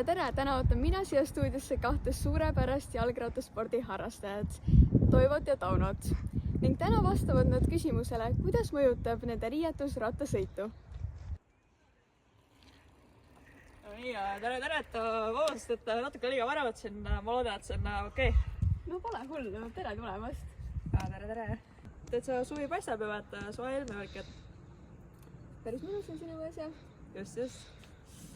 tere! Täna ootan mina siia stuudiosse kahte suurepärast jalgrattaspordi harrastajat, Toivot ja Taunot. Ning täna vastavad nad küsimusele, kuidas mõjutab nende riietus rattasõitu. Tere, vabandust, et natuke liiga vara võtsin, ma loodan, et see on okei. No pole hull, tere tulemast! Tere! Täitsa suvi paistab ju, et soe ilmevärk. Päris mõnus on sinu asja. Just.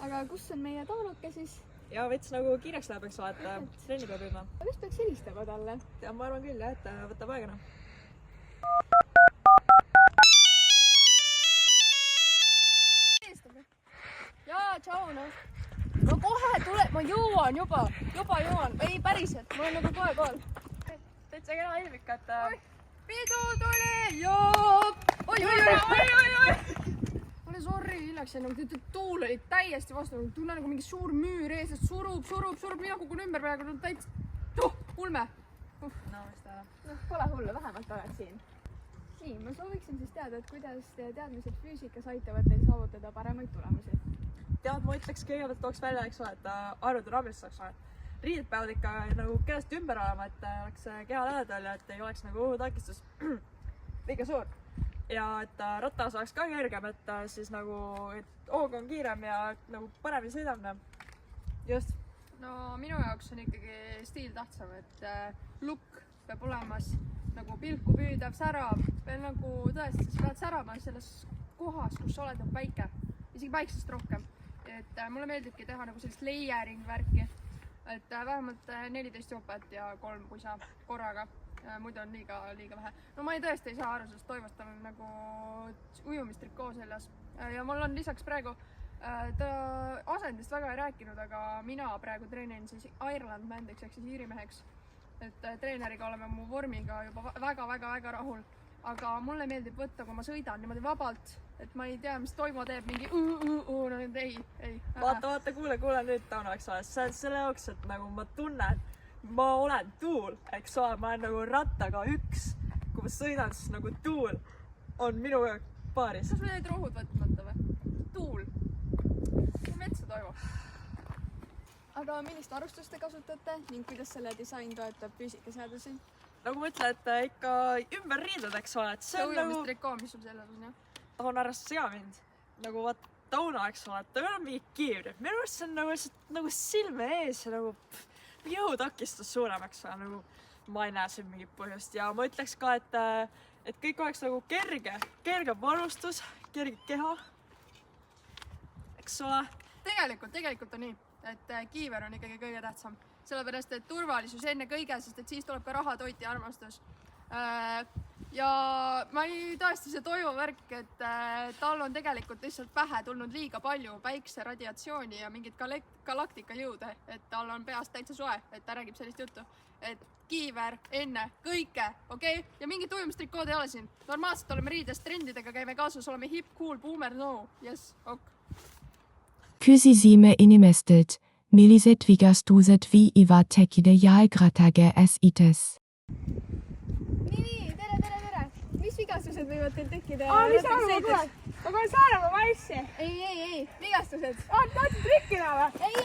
Aga kus on meie Taunoke siis? Ja veits nagu kiireks läheb, eks ole, et trenni peab jõudma. Kas peaks helistama talle? Ja ma arvan küll, et võtab aegana. Jaa, tšau, noh. No kohe tule, ma jõuan juba jõuan. Ei, päriselt, ma olen nagu kohe kohal. Täitsa kena ilmik, et... Pidu tuli! Joo! Oi! Ole sorry, hiljaks enne, tuul oli täiesti vastu. Tunne nagu mingi suur müür ees, et surub. Mina kukun ümber praegu, täitsa ulme. No, mis ta... Pole hullu, vähemalt oled siin. Nii, ma sooviksin siis teada, et kuidas teie teadmised füüsikas aitavad teil saavutada paremaid tulemusi. Tead, ma ütleks kõigepealt tooks välja, eks ole, et arvudünaamilist saaks ole. Riided peavad ikka nagu kenasti ümber olema, et oleks keha lähedal ja et ei oleks nagu takistus liiga suur. Ja et ratas oleks ka kergem, et siis nagu hoog on kiirem ja nagu paremini sõidamine. Just. No minu jaoks on ikkagi stiil tähtsam, et look peab olemas nagu pilku püüdav, särav. Veel nagu tõesti, sa pead särama selles kohas, kus sa oled nagu päike. Isegi päiksest rohkem. Et mulle meeldibki teha nagu sellist layering värki. Et vähemalt 14 jopet ja 3 pusa korraga. Muidu on liiga vähe. No ma tõesti ei saa aru, sest Toivost on nagu ujumistrikoo seljas. Ja mul on lisaks praegu, ta asendist väga ei rääkinud, aga mina praegu treenin siis Ireland Mandiks ehk siis iirimeheks. Et treeneriga oleme mu vormiga juba väga rahul. Aga mulle meeldib võtta, kui ma sõidan niimoodi vabalt, et ma ei tea, mis Toivo teeb, mingi no ei. Vaata, kuule nüüd Tauno, eks ole, see on selle jaoks, et nagu ma tunnen, ma olen tuul, eks ole, ma olen nagu rattaga üks, kui ma sõidan, siis nagu tuul on minu paaris. Kas me need rohud võtmata või? Tuul. Metsa Toivo. Aga millist arvustust te kasutate ning kuidas selle disain toetab füüsikaseadusi? Nagu ma ütlen, et ikka ümber riided, eks ole, et see on nagu... ujumistrikoo, mis sul selles on, jah? On arvast sega mind. Nagu vaat Tauno, eks ole, et ta ei ole mingi kiivri. Minu arust see on nagu silme ees ja nagu jõutakistus suurem, eks ole, nagu ma ei näe siin mingit põhjust. Ja ma ütleks ka, et kõik oleks nagu kerge varustus, kerge keha, eks ole. Tegelikult on nii, et kiiver on ikkagi kõige tähtsam. Sellepärast, et turvalisus enne kõige, sest et siis tuleb ka raha, toit ja armastus. Ja ma ei tõesti see Toivo värk, et tal on tegelikult lihtsalt pähe tulnud liiga palju päikse radiatsiooni ja mingit galaktika jõude, et tal on peast täitsa soe, et ta räägib sellist juttu. Et kiiver enne kõike, okei? Ja mingit ujumistrikood ei ole siin. Normaalselt oleme riides trendidega, käime kaasas, oleme hip, cool, boomer, no. Yes, ok. Kysisimme inimestelt. Milliset vigastuset vi iva tekide jalgratage ites. Nii, tere! Mis vigastused võivad teil tekkida? Mis arvu kuule? Ma kohe Saaremaa valssi. Ei, vigastused. Tahtsid trikkida või? Ei!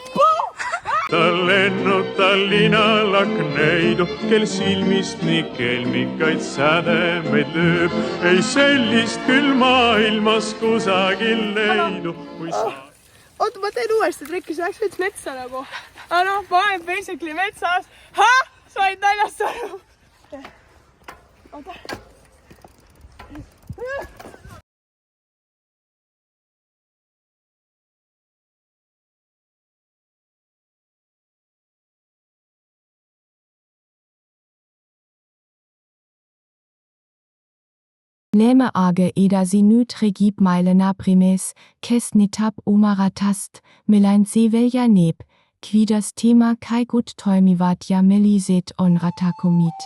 Ta lennud Tallinnal akneidu, kel silmist nii kelmikaid sädemeid lööb. Ei sellist küll maailmas kusagil leidu, kui sa... Oota, ma teen uuesti trikki, see läks veits metsa nagu. Aga ma olen basically metsas. Sa olid naljast aru. Oota. Läme age eda sinü tregib meilena primes, kes nitap omaratast, melein sevelja neb, kvidas tema kai gut toimivat ja meliset on ratakomit.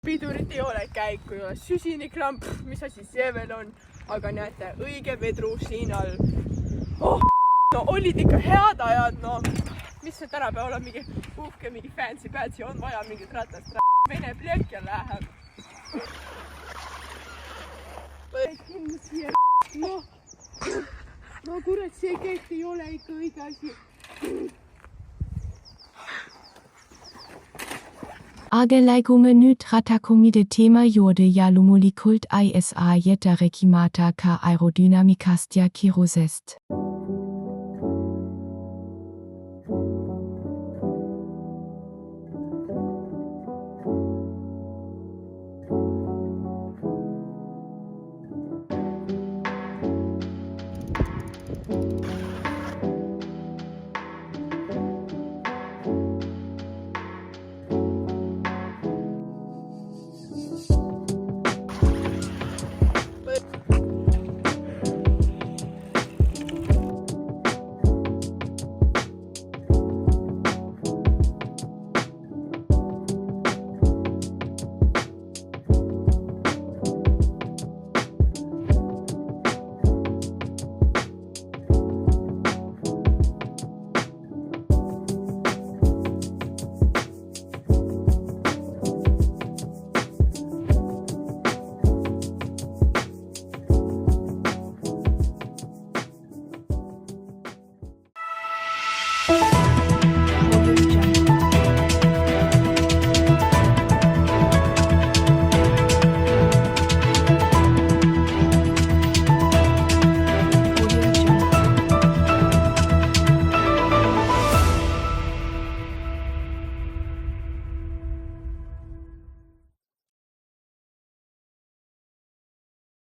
Pidurit ei ole käiku, ei ole süsiniklamp, mis asi see veel on, aga näete, õige vedru siin all. No olid ikka head ajad, no mis see tänapäeval on mingi uhke, mingi fancy, on vaja mingit ratast. Vene plekk ja läheb. Kinni siia. No kurat, see kett ei ole ikka õige asi. Agelaigumenü tratakomide tema jode ja lumulikult isa jeta rekimata ka aerodynamikastia kirosest.